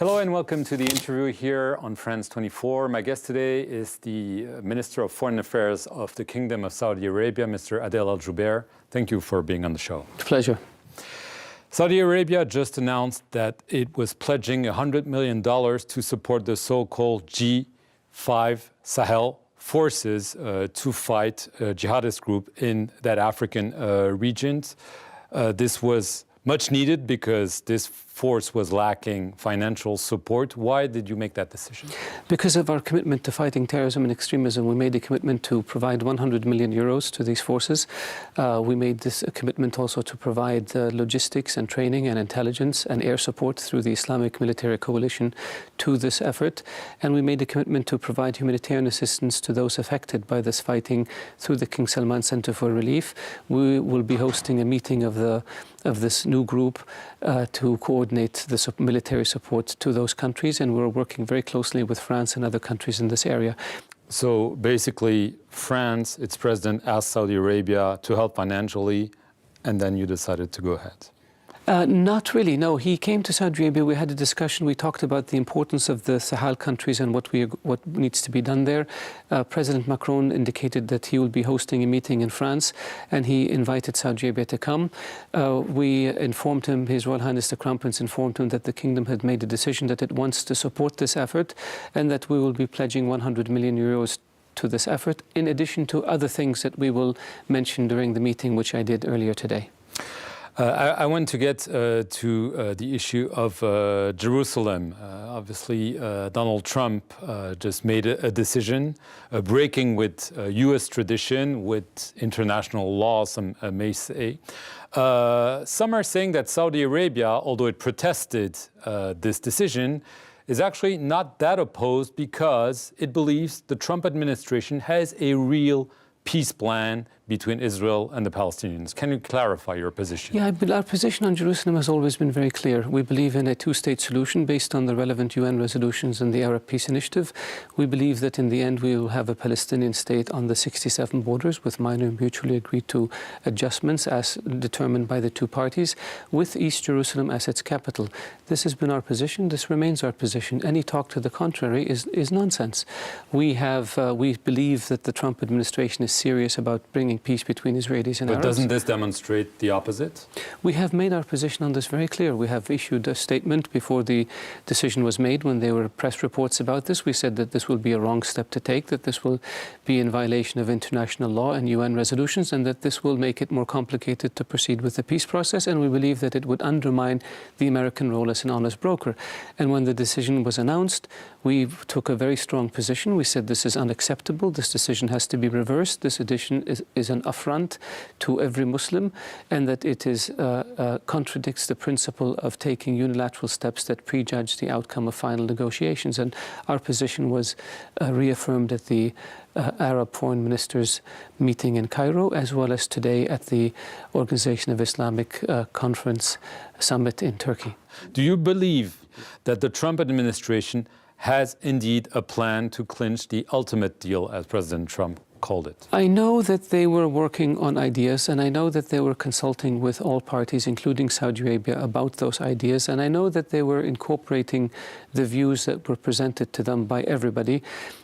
Hello and welcome to the interview here on France 24. My guest today is the Minister of Foreign Affairs of the Kingdom of Saudi Arabia, Mr. Adel Al-Jubeir. Thank you for being on the show. Pleasure. Saudi Arabia just announced that it was pledging $100 million to support the so-called G5 Sahel forces to fight a jihadist group in that African region. This was much needed because this force was lacking financial support. Why did you make that decision? Because of our commitment to fighting terrorism and extremism, we made a commitment to provide 100 million euros to these forces. We made this a commitment also to provide logistics and training and intelligence and air support through the Islamic Military Coalition to this effort. And we made a commitment to provide humanitarian assistance to those affected by this fighting through the King Salman Center for Relief. We will be hosting a meeting of this new group to coordinate the military support to those countries, and we're working very closely with France and other countries in this area. So basically, France, its president, asked Saudi Arabia to help financially, and then you decided to go ahead. Not really, no. He came to Saudi Arabia, we had a discussion, we talked about the importance of the Sahel countries and what needs to be done there. President Macron indicated that he will be hosting a meeting in France, and he invited Saudi Arabia to come. We informed him, His Royal Highness the Crown Prince informed him that the Kingdom had made a decision that it wants to support this effort, and that we will be pledging 100 million euros to this effort, in addition to other things that we will mention during the meeting, which I did earlier today. I want to get to the issue of Jerusalem. Obviously, Donald Trump just made a decision breaking with U.S. tradition, with international law, some may say. Some are saying that Saudi Arabia, although it protested this decision, is actually not that opposed because it believes the Trump administration has a real peace plan between Israel and the Palestinians. Can you clarify your position? Yeah, our position on Jerusalem has always been very clear. We believe in a two-state solution based on the relevant UN resolutions and the Arab Peace Initiative. We believe that in the end we will have a Palestinian state on the 67 borders with minor mutually agreed to adjustments as determined by the two parties, with East Jerusalem as its capital. This has been our position. This remains our position. Any talk to the contrary is nonsense. We believe that the Trump administration is serious about bringing peace between Israelis and Arabs. But doesn't this demonstrate the opposite? We have made our position on this very clear. We have issued a statement before the decision was made. When there were press reports about this, we said that this will be a wrong step to take, that this will be in violation of international law and UN resolutions, and that this will make it more complicated to proceed with the peace process, and we believe that it would undermine the American role as an honest broker. And when the decision was announced, we took a very strong position. We said this is unacceptable. This decision has to be reversed. This decision is an affront to every Muslim, and that it contradicts the principle of taking unilateral steps that prejudge the outcome of final negotiations. And our position was reaffirmed at the Arab foreign ministers meeting in Cairo, as well as today at the Organization of Islamic Conference Summit in Turkey. Do you believe that the Trump administration has indeed a plan to clinch the ultimate deal, as President Trump called it? I know that they were working on ideas, and I know that they were consulting with all parties, including Saudi Arabia, about those ideas, and I know that they were incorporating the views that were presented to them by everybody.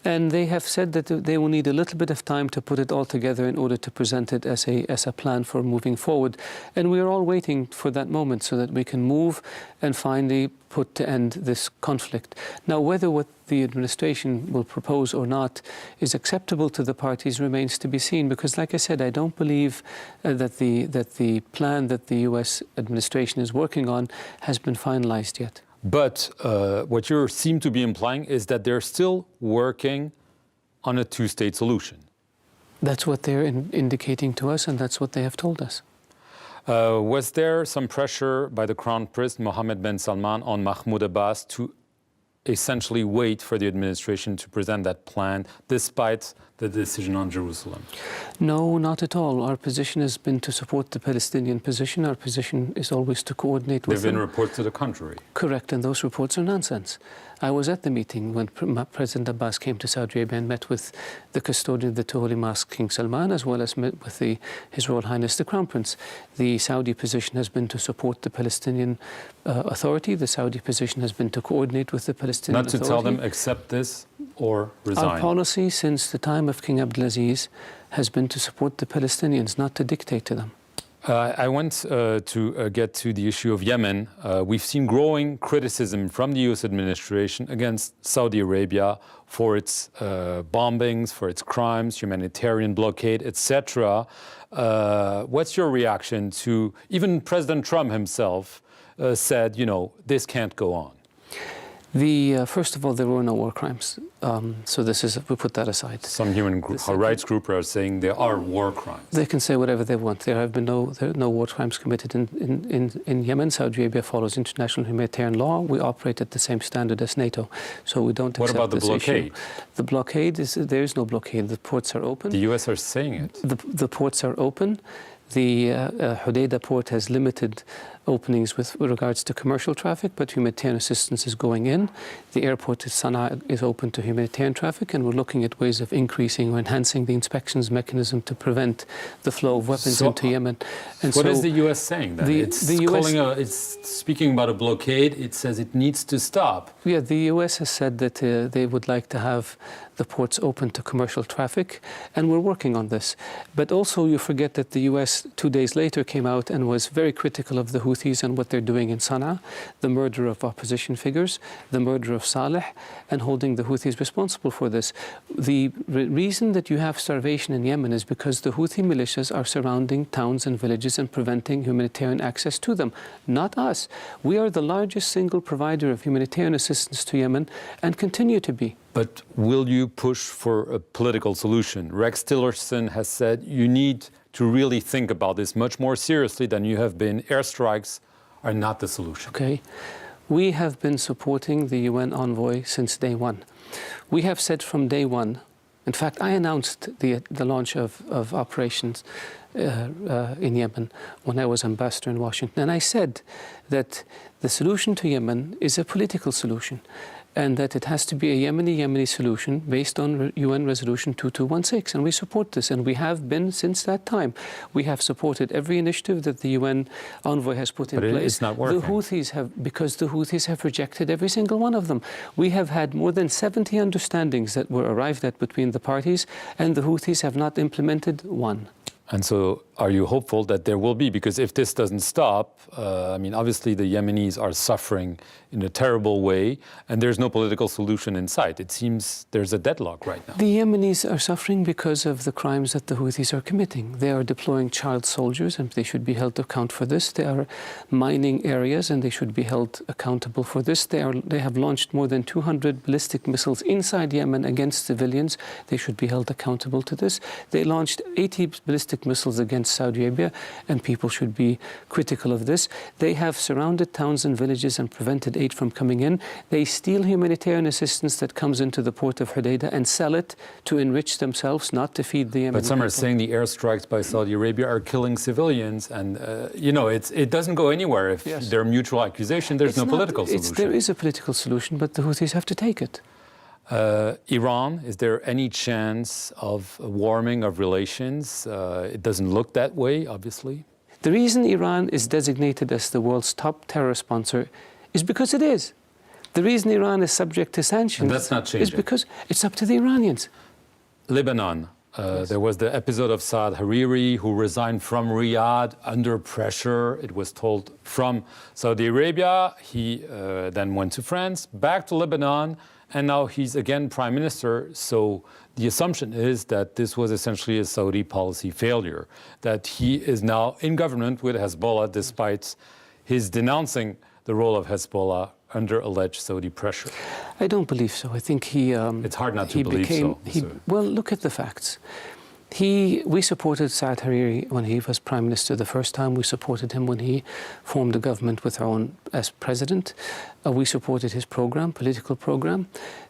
And they have said that they will need a little bit of time to put it all together in order to present it as a plan for moving forward. And we are all waiting for that moment so that we can move and finally put to end this conflict. Now, whether what the administration will propose or not is acceptable to the parties remains to be seen, because, like I said, I don't believe that the plan that the U.S. administration is working on has been finalized yet. But what you seem to be implying is that they're still working on a two-state solution. That's what they're indicating to us, and that's what they have told us. Was there some pressure by the Crown Prince Mohammed bin Salman on Mahmoud Abbas to essentially wait for the administration to present that plan despite the decision on Jerusalem? No, not at all. Our position has been to support the Palestinian position. Our position is always to coordinate with them. There have been reports to the contrary. Correct, and those reports are nonsense. I was at the meeting when President Abbas came to Saudi Arabia and met with the custodian of the two Holy Mosque, King Salman, as well as met with His Royal Highness the Crown Prince. The Saudi position has been to support the Palestinian Authority. The Saudi position has been to coordinate with the Palestinian Authority. Not to tell them accept this or resign. Our policy since the time of King Abdulaziz has been to support the Palestinians, not to dictate to them. I want to get to the issue of Yemen. We've seen growing criticism from the U.S. administration against Saudi Arabia for its bombings, for its crimes, humanitarian blockade, etc. What's your reaction to even President Trump himself said, you know, this can't go on? First of all, there were no war crimes, so we put that aside. Some human rights groups are saying there are war crimes. They can say whatever they want. There have been no war crimes committed in Yemen. Saudi Arabia follows international humanitarian law. We operate at the same standard as NATO, so we don't accept this issue. What about the blockade? The blockade there is no blockade. The ports are open. The U.S. are saying it. The ports are open. The Hodeidah port has limited openings with regards to commercial traffic, but humanitarian assistance is going in. The airport at Sana'a is open to humanitarian traffic, and we're looking at ways of increasing or enhancing the inspections mechanism to prevent the flow of weapons into Yemen. And what is the U.S. saying then? It's speaking about a blockade. It says it needs to stop. Yeah, the U.S. has said that they would like to have the ports open to commercial traffic, and we're working on this. But also you forget that the U.S. 2 days later came out and was very critical of the Houthis and what they're doing in Sana'a, the murder of opposition figures, the murder of Saleh, and holding the Houthis responsible for this. The reason that you have starvation in Yemen is because the Houthi militias are surrounding towns and villages and preventing humanitarian access to them, not us. We are the largest single provider of humanitarian assistance to Yemen and continue to be. But will you push for a political solution? Rex Tillerson has said you need to really think about this much more seriously than you have been. Airstrikes are not the solution. Okay. We have been supporting the UN envoy since day one. We have said from day one, in fact, I announced the launch of operations in Yemen when I was ambassador in Washington. And I said that the solution to Yemen is a political solution, and that it has to be a Yemeni solution based on UN Resolution 2216. And we support this, and we have been since that time. We have supported every initiative that the UN envoy has put in place. But it's not working. Because the Houthis have rejected every single one of them. We have had more than 70 understandings that were arrived at between the parties, and the Houthis have not implemented one. And so are you hopeful that there will be? Because if this doesn't stop, I mean, obviously the Yemenis are suffering in a terrible way, and there's no political solution in sight. It seems there's a deadlock right now. The Yemenis are suffering because of the crimes that the Houthis are committing. They are deploying child soldiers, and they should be held to account for this. They are mining areas, and they should be held accountable for this. They have launched more than 200 ballistic missiles inside Yemen against civilians. They should be held accountable to this. They launched 80 ballistic missiles against Saudi Arabia, and people should be critical of this. They have surrounded towns and villages and prevented aid from coming in. They steal humanitarian assistance that comes into the port of Hodeidah and sell it to enrich themselves, not to feed the Yemeni But some people. are saying the airstrikes by Saudi Arabia are killing civilians, and you know, it doesn't go anywhere if they're mutual accusation. There's no political solution. There is a political solution, but the Houthis have to take it. Iran, is there any chance of a warming of relations? It doesn't look that way, obviously. The reason Iran is designated as the world's top terror sponsor is because it is. The reason Iran is subject to sanctions is because it's up to the Iranians. Lebanon. There was the episode of Saad Hariri, who resigned from Riyadh under pressure, it was told, from Saudi Arabia. He then went to France, back to Lebanon, and now he's again prime minister. So the assumption is that this was essentially a Saudi policy failure, that he is now in government with Hezbollah despite his denouncing the role of Hezbollah under alleged Saudi pressure. I don't believe so. I think he... it's hard not to believe so. Well, look at the facts. We supported Saad Hariri when he was Prime Minister the first time. We supported him when he formed a government with Aoun as President. We supported his program, political program.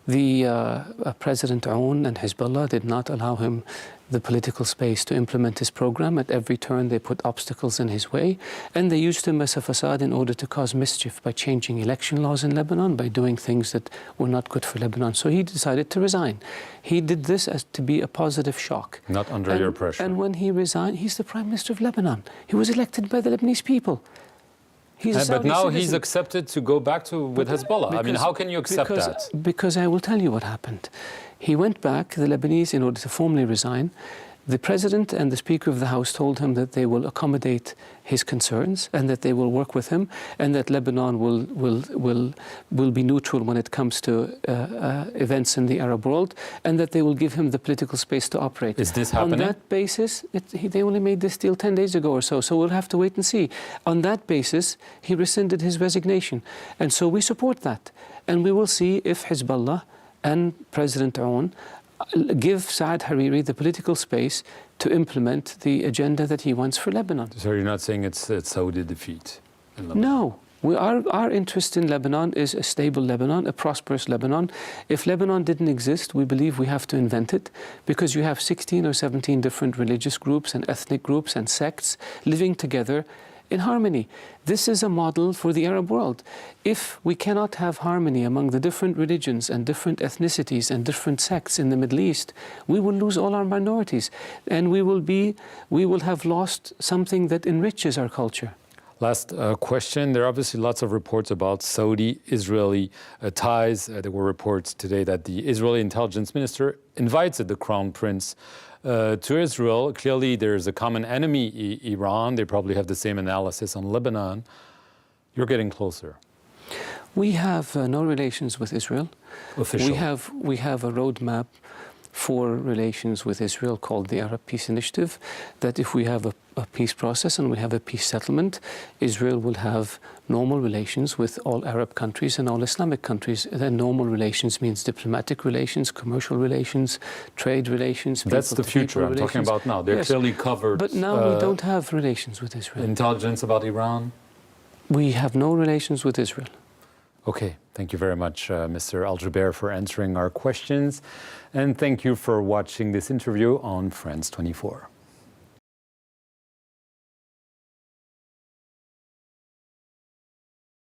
The President Aoun and Hezbollah did not allow him the political space to implement his program. At every turn they put obstacles in his way, and they used him as a facade in order to cause mischief by changing election laws in Lebanon, by doing things that were not good for Lebanon. So he decided to resign. He did this as to be a positive shock. Not under your pressure. And when he resigned, he's the Prime Minister of Lebanon. He was elected by the Lebanese people. But now he's accepted to go back with Hezbollah. I mean, how can you accept that? Because I will tell you what happened. He went back, the Lebanese, in order to formally resign. The President and the Speaker of the House told him that they will accommodate his concerns and that they will work with him, and that Lebanon will be neutral when it comes to events in the Arab world, and that they will give him the political space to operate. Is this happening? On that basis, they only made this deal 10 days ago or so we'll have to wait and see. On that basis, he rescinded his resignation. And so we support that. And we will see if Hezbollah and President Aoun give Saad Hariri the political space to implement the agenda that he wants for Lebanon. So you're not saying it's Saudi defeat in Lebanon? No. Our interest in Lebanon is a stable Lebanon, a prosperous Lebanon. If Lebanon didn't exist, we believe we have to invent it, because you have 16 or 17 different religious groups and ethnic groups and sects living together in harmony. This is a model for the Arab world. If we cannot have harmony among the different religions and different ethnicities and different sects in the Middle East, we will lose all our minorities, and we will have lost something that enriches our culture. Last question. There are obviously lots of reports about Saudi-Israeli ties. There were reports today that the Israeli intelligence minister invited the Crown Prince to Israel. Clearly, there's a common enemy, Iran. They probably have the same analysis on Lebanon. You're getting closer. We have no relations with Israel. Officially. We have a roadmap for relations with Israel called the Arab Peace Initiative, that if we have a peace process and we have a peace settlement, Israel will have normal relations with all Arab countries and all Islamic countries. Then normal relations means diplomatic relations, commercial relations, trade relations. That's the future I'm talking about now. They're clearly covered. But now we don't have relations with Israel. Intelligence about Iran? We have no relations with Israel. Okay, thank you very much, Mr. Al-Jabir, for answering our questions. And thank you for watching this interview on France 24.